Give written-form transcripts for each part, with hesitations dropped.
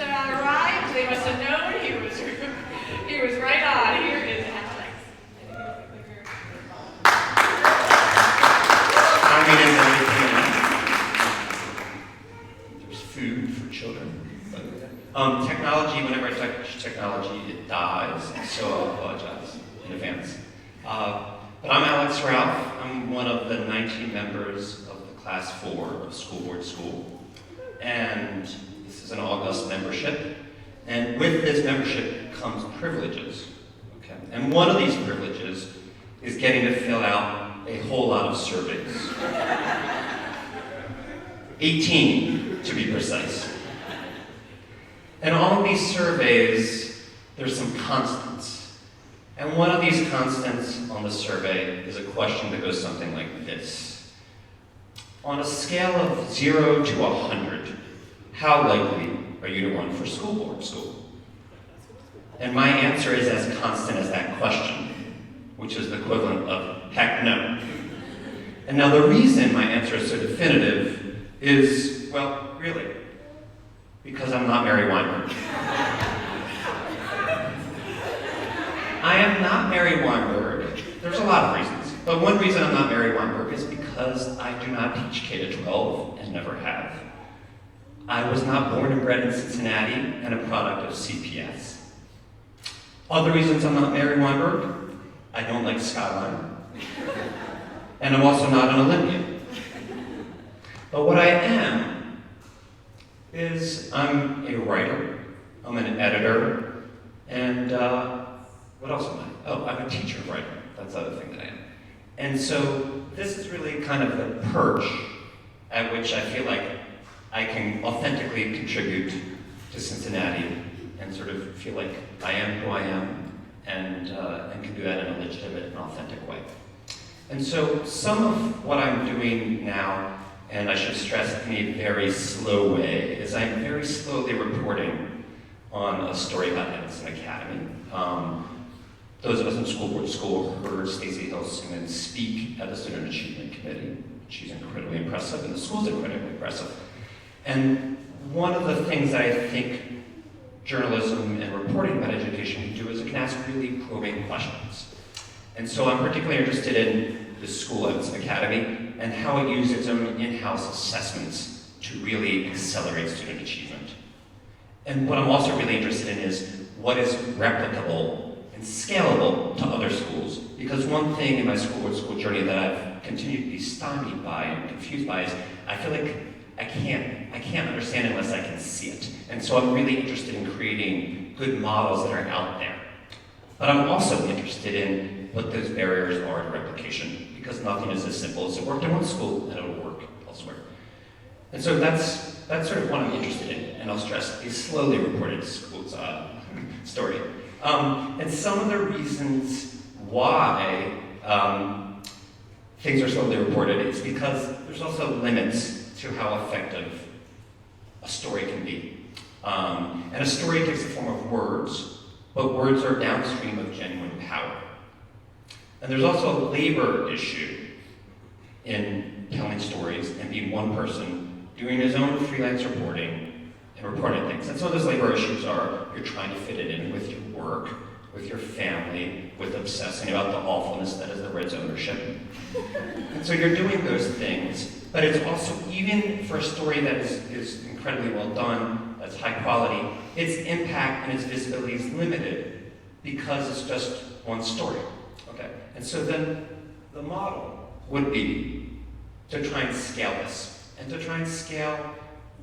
arrived. They must have known he was right on. Here is Alex. There's food for children. Technology, whenever I touch technology, it dies, so I'll apologize in advance. But I'm Alex Ralph. I'm one of the 19 members of the Class 4 of School Board School. And this is an august membership. And with this membership comes privileges. Okay? And one of these privileges is getting to fill out a whole lot of surveys. 18, to be precise. And all of these surveys, there's some constants. And one of these constants on the survey is a question that goes something like this. On a scale of 0 to 100, how likely are you to run for school board school? And my answer is as constant as that question, which is the equivalent of heck no. And now the reason my answer is so definitive is, well, really, because I'm not Mary Weinberg. I am not Mary Weinberg. There's a lot of reasons. But one reason I'm not Mary Weinberg is because I do not teach K-12 and never have. I was not born and bred in Cincinnati and a product of CPS. Other reasons I'm not Mary Weinberg, I don't like Skyline. And I'm also not an Olympian. But what I am is I'm a writer, I'm an editor, and what else am I? Oh, I'm a teacher writer. That's the other thing that I am. And so this is really kind of the perch at which I feel like I can authentically contribute to Cincinnati and sort of feel like I am who I am and can do that in a legitimate and authentic way. And so some of what I'm doing now, and I should stress in a very slow way, is I'm very slowly reporting on a story about Edison Academy. Those of us in School Board School heard Stacey Hilsman speak at the Student Achievement Committee. She's incredibly impressive, and the school's incredibly impressive. And one of the things that I think journalism and reporting about education can do is it can ask really probing questions. And so I'm particularly interested in the school, Edison Academy, and how it used its own in-house assessments to really accelerate student achievement. And what I'm also really interested in is what is replicable and scalable to other schools. Because one thing in my school journey that I've continued to be stymied by and confused by is I feel like I can't understand it unless I can see it. And so I'm really interested in creating good models that are out there. But I'm also interested in what those barriers are to replication, because nothing is as simple as it worked in one school and it'll work elsewhere. And so that's sort of what I'm interested in, and I'll stress a slowly reported school's story. And some of the reasons why things are slowly reported is because there's also limits to how effective a story can be. And a story takes the form of words, but words are downstream of genuine power. And there's also a labor issue in telling stories and being one person doing his own freelance reporting and reporting things. And some of those labor issues are you're trying to fit it in with your work, with your family, with obsessing about the awfulness that is the Reds ownership. And so you're doing those things, but it's also, even for a story that is incredibly well done, that's high quality, its impact and its visibility is limited because it's just one story. Okay? And so then the model would be to try and scale this, and to try and scale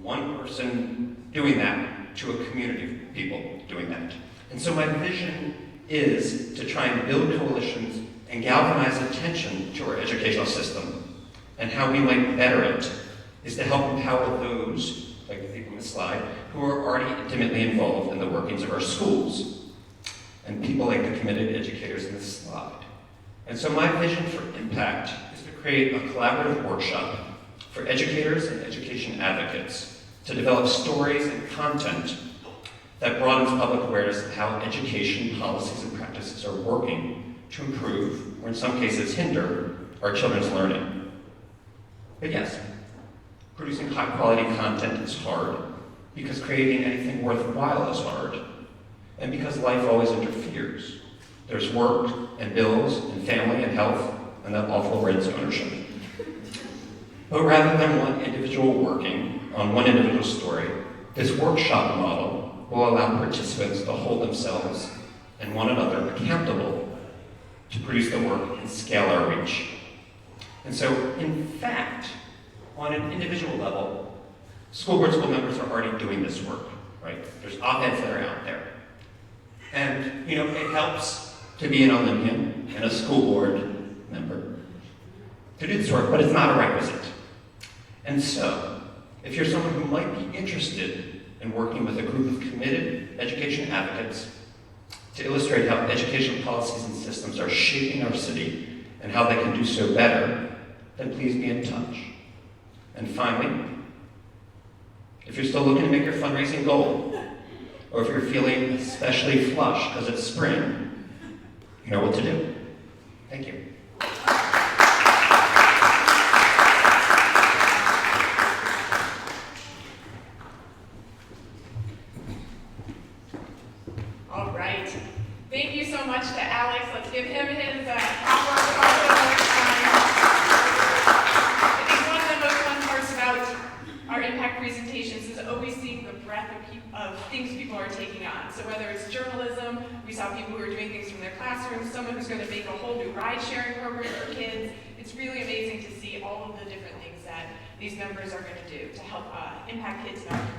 one person doing that to a community of people doing that. And so my vision is to try and build coalitions and galvanize attention to our educational system. And how we might better it is to help empower those, like the people on the slide, who are already intimately involved in the workings of our schools, and people like the committed educators in this slide. And so my vision for impact is to create a collaborative workshop for educators and education advocates to develop stories and content that broadens public awareness of how education policies and practices are working to improve, or in some cases hinder, our children's learning. But yes, producing high-quality content is hard, because creating anything worthwhile is hard, and because life always interferes. There's work, and bills, and family, and health, and that awful Reds ownership. But rather than one individual working on one individual story, this workshop model will allow participants to hold themselves and one another accountable to produce the work and scale our reach. And so, in fact, on an individual level, school board school members are already doing this work, right? There's op-eds that are out there. And, it helps to be an Olympian and a school board member to do this work, but it's not a requisite. And so, if you're someone who might be interested in working with a group of committed education advocates to illustrate how education policies and systems are shaping our city and how they can do so better, then please be in touch. And finally, if you're still looking to make your fundraising goal, or if you're feeling especially flush because it's spring, you know what to do. Thank you. All right. Thank you so much to Alex. Let's give him his proper applause. I think one of the most fun parts about our impact presentations is always seeing the breadth of things people are taking on. So whether it's journalism, we saw people who are doing things from their classrooms, someone who's going to make a whole new ride-sharing program for kids. It's really amazing to see all of the different things that these members are going to do to help impact kids in our community.